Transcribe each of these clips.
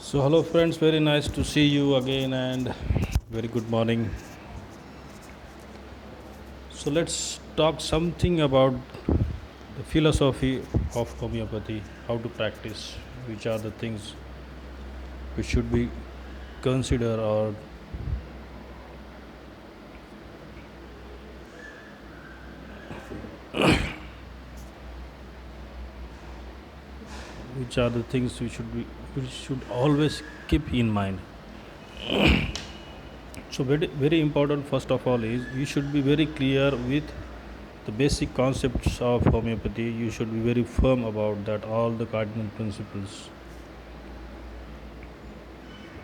So, hello friends, very nice to see you again and very good morning. So, let's talk something about the philosophy of homeopathy, how to practice, which are the things which should be considered, or which are the things which should always keep in mind. So, very important first of all is you should be very clear with the basic concepts of homeopathy. You should be very firm about that, all the cardinal principles.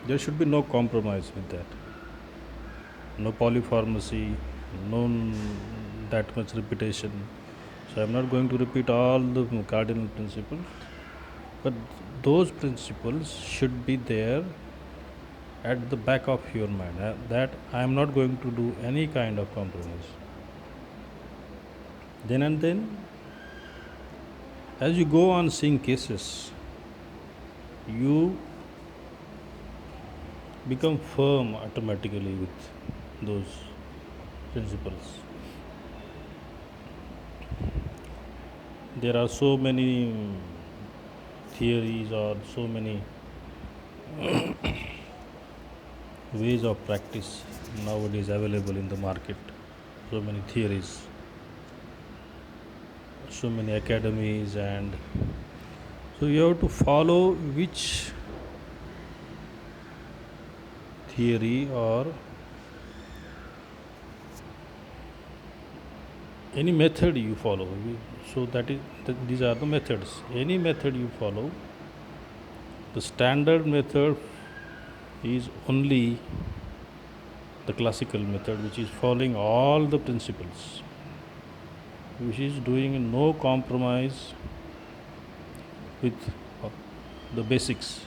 There should be no compromise with that. No polypharmacy, no that much repetition. So I'm not going to repeat all the cardinal principles, but those principles should be there at the back of your mind, that I am not going to do any kind of compromise. Then and then, as you go on seeing cases, you become firm automatically with those principles. There are so many theories or so many ways of practice nowadays available in the market, so many theories, so many academies, and so you have to follow which theory or any method you follow. So these are the methods. Any method you follow, the standard method is only the classical method, which is following all the principles, which is doing no compromise with the basics.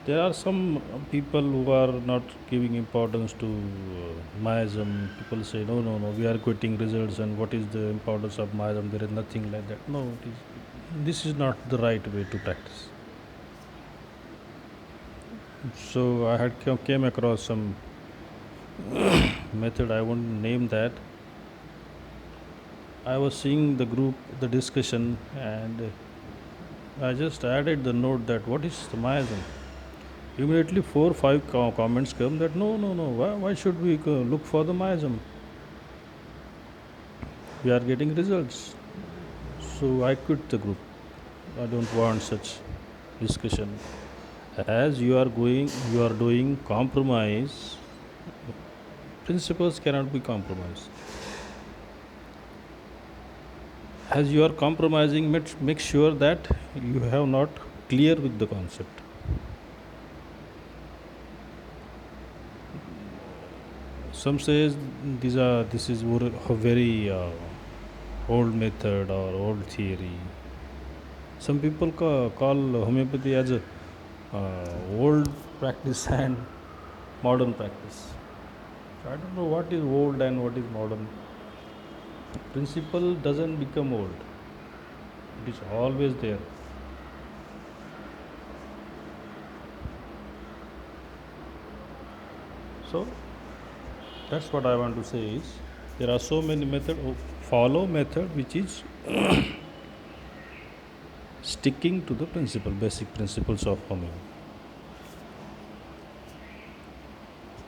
There are some people who are not giving importance to miasm. People say, no, no, no, we are getting results, and what is the importance of miasm? There is nothing like that. No, this is not the right way to practice. So I had came across some method. I won't name that. I was seeing the group, the discussion, and I just added the note that what is the miasm. Immediately, 4 5 comments come that no, no, no. Why should we look for the miasm? We are getting results. So I quit the group. I don't want such discussion. As you are doing compromise. Principles cannot be compromised. As you are compromising, make sure that you have not clear with the concept. Some says this is a very old method or old theory. Some people call homeopathy as a old practice and modern practice. I don't know what is old and what is modern. Principle doesn't become old. It is always there. So that's what I want to say is there are so many methods. Follow method which is sticking to the principle, basic principles of homeopathy.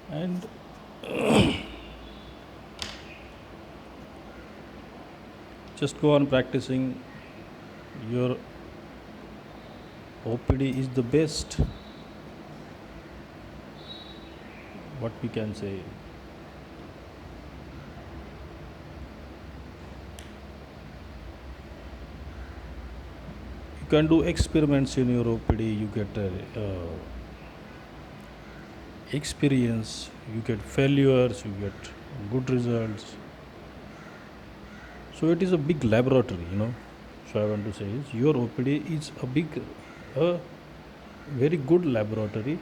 And just go on practicing. Your OPD is the best, what we can say. You can do experiments in your OPD, you get experience, you get failures, you get good results. So it is a big laboratory. So I want to say is your OPD is a very good laboratory,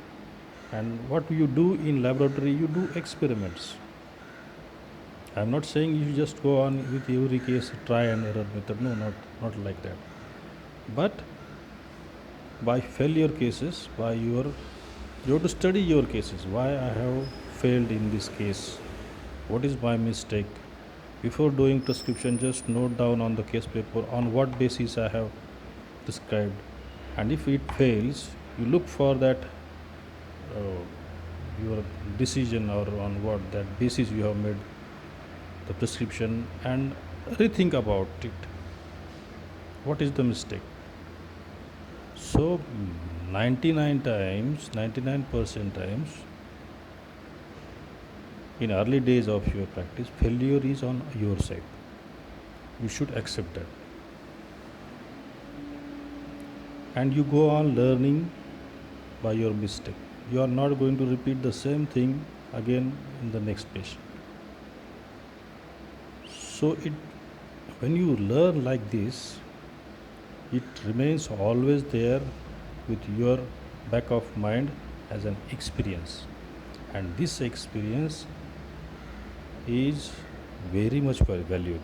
and what you do in laboratory, you do experiments. I'm not saying you just go on with every case try and error method. No, not like that. But by failure cases, by your you have to study your cases. Why I have failed in this case, what is my mistake. Before doing prescription, just note down on the case paper on what basis I have prescribed, and if it fails, you look for that uh, your decision, or on what that basis you have made the prescription, and rethink about it. What is the mistake? So 99 times, 99% times, in early days of your practice, failure is on your side. You should accept that. And you go on learning by your mistake. You are not going to repeat the same thing again in the next patient. So when you learn like this, it remains always there with your back of mind as an experience, and this experience is very much valuable.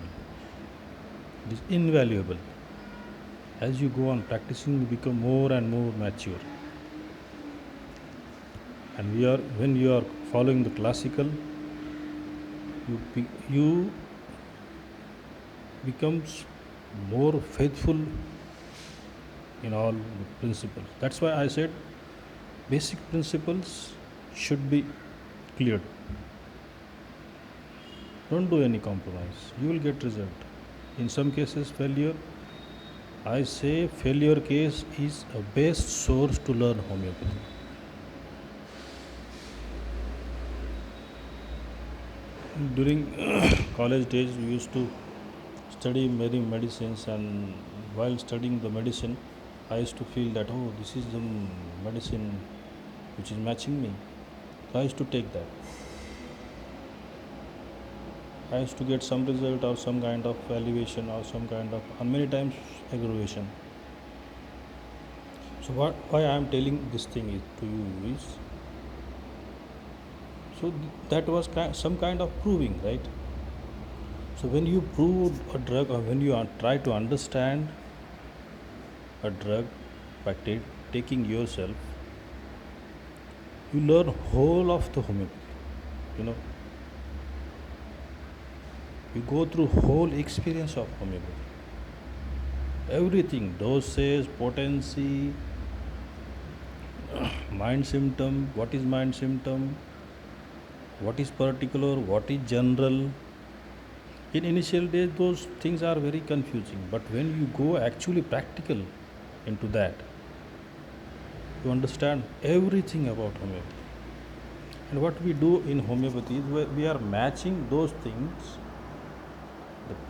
It is invaluable. As you go on practicing, you become more and more mature, and when you are following the classical, you becomes more faithful in all the principles. That's why I said basic principles should be cleared. Don't do any compromise. You will get result. In some cases, failure. I say failure case is a best source to learn homeopathy. During college days, we used to study many medicines, and while studying the medicine, I used to feel that, oh, this is the medicine which is matching me. So I used to take that. I used to get some result or some kind of elevation or some kind of, and many times aggravation. So why I am telling this thing to you is, so that was some kind of proving, right? So when you prove a drug, or when you try to understand a drug by taking yourself, you learn whole of the homeopathy. You know, you go through whole experience of homeopathy. Everything, dosage, potency, mind symptom, what is mind symptom, what is particular, what is general. In initial days, those things are very confusing, but when you go actually practical into that, you understand everything about homeopathy. And what we do in homeopathy is we are matching those things,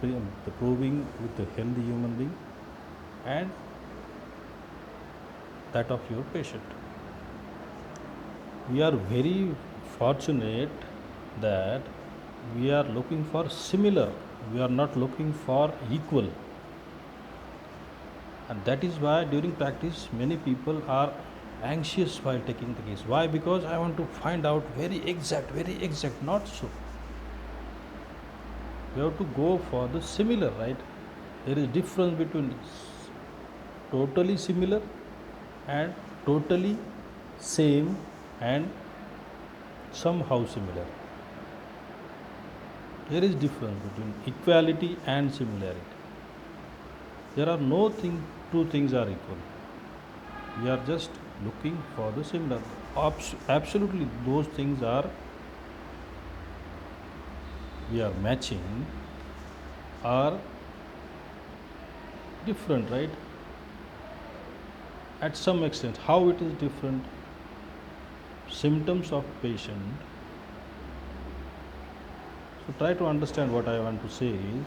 the proving with the healthy human being and that of your patient. We are very fortunate that we are looking for similar, we are not looking for equal. And that is why during practice many people are anxious while taking the case. Why? Because I want to find out very exact, not so. We have to go for the similar, right? There is difference between totally similar and totally same and somehow similar. There is difference between equality and similarity. There are no two things are equal. We are just looking for the similar. Absolutely, those things we are matching are different, right? At some extent. How it is different? Symptoms of patient. So try to understand what I want to say is,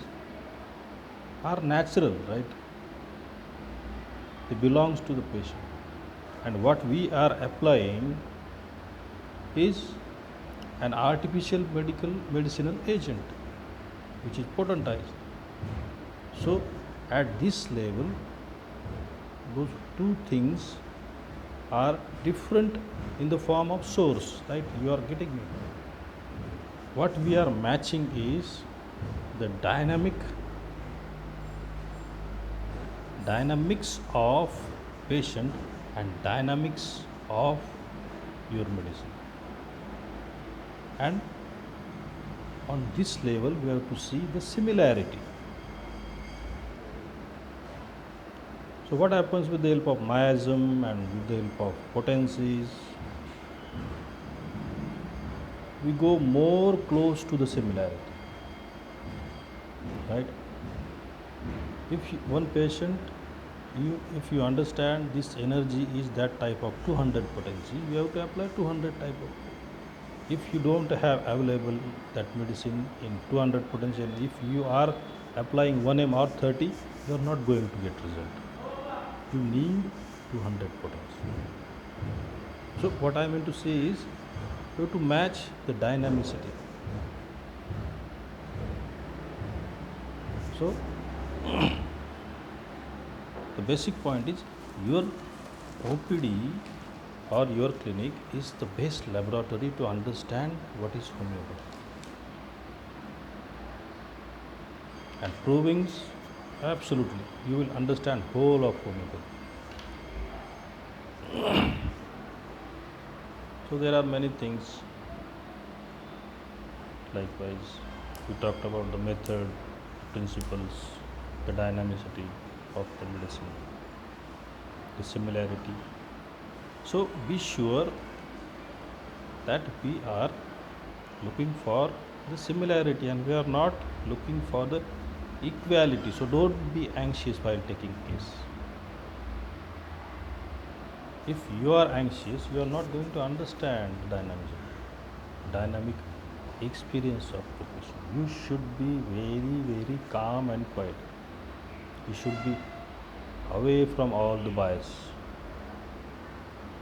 are natural, right? It belongs to the patient. And what we are applying is an artificial medicinal agent which is potentized. So at this level, those two things are different in the form of source, right? You are getting me. What we are matching is the dynamics of patient and dynamics of your medicine. And on this level, we have to see the similarity. So, what happens with the help of miasm and with the help of potencies? We go more close to the similarity, right? If one patient, if you understand this energy is that type of 200 potency, you have to apply 200 type of. If you don't have available that medicine in 200 potency, and if you are applying 1 m or 30, you are not going to get result. You need 200 potency. So what I mean to say is, you have to match the dynamicity. So the basic point is, your OPD or your clinic is the best laboratory to understand what is homeopathy. And provings, absolutely, you will understand whole of homeopathy. So there are many things. Likewise, we talked about the method, principles, the dynamicity of the medicine, the similarity. So be sure that we are looking for the similarity and we are not looking for the equality. So don't be anxious while taking case. If you are anxious, you are not going to understand the dynamic experience of the patient. You should be very calm and quiet. You should be away from all the bias.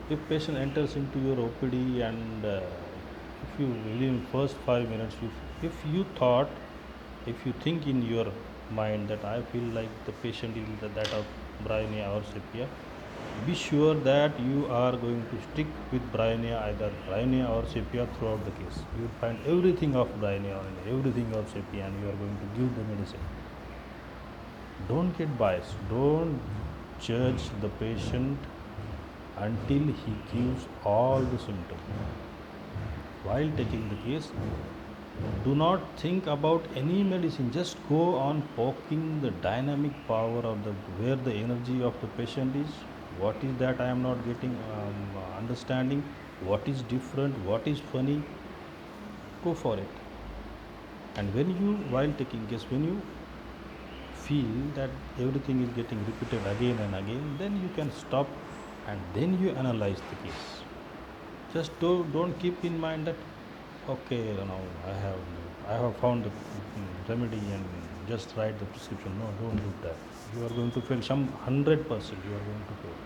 If patient enters into your OPD and if you within first 5 minutes, if you thought, if you think in your mind that I feel like the patient is that of Bryonia or sepia, be sure that you are going to stick with Bryonia, either Bryonia or sepia throughout the case. You will find everything of Bryonia or everything of sepia and you are going to give the medicine. Don't get biased. Don't judge the patient until he gives all the symptoms. While taking the case, do not think about any medicine. Just go on poking the dynamic power of the where the energy of the patient is. What is that I am not getting understanding? What is different? What is funny? Go for it. And when you, while taking case, when you feel that everything is getting repeated again and again, then you can stop and then you analyze the case. Just don't keep in mind that okay, I have found the remedy and just write the prescription. No, don't do that. You are going to fail. Some 100% you are going to fail.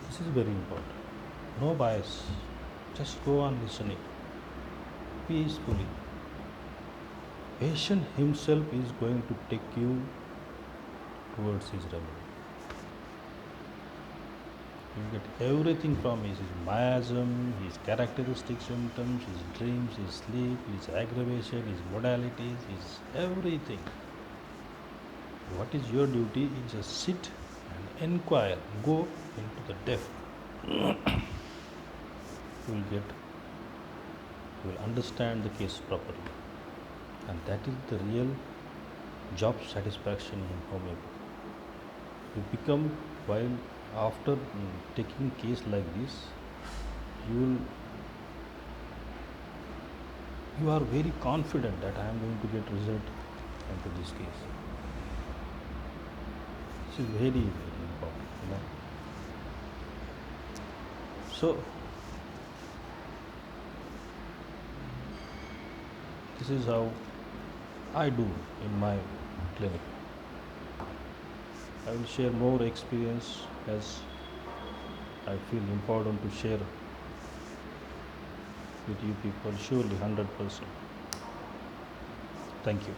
This is very important. No bias. Just go on listening peacefully. Patient himself is going to take you towards his remedy. You get everything from his miasm, his characteristic symptoms, his dreams, his sleep, his aggravation, his modalities, his everything. What is your duty is just sit and inquire, go into the depth. You will understand the case properly. And that is the real job satisfaction in homeopathy. You become, while after taking case like this, you are very confident that I am going to get result into this case. This is very important, So this is how I do in my clinic. I will share more experience as I feel important to share with you people, surely 100%. Thank you.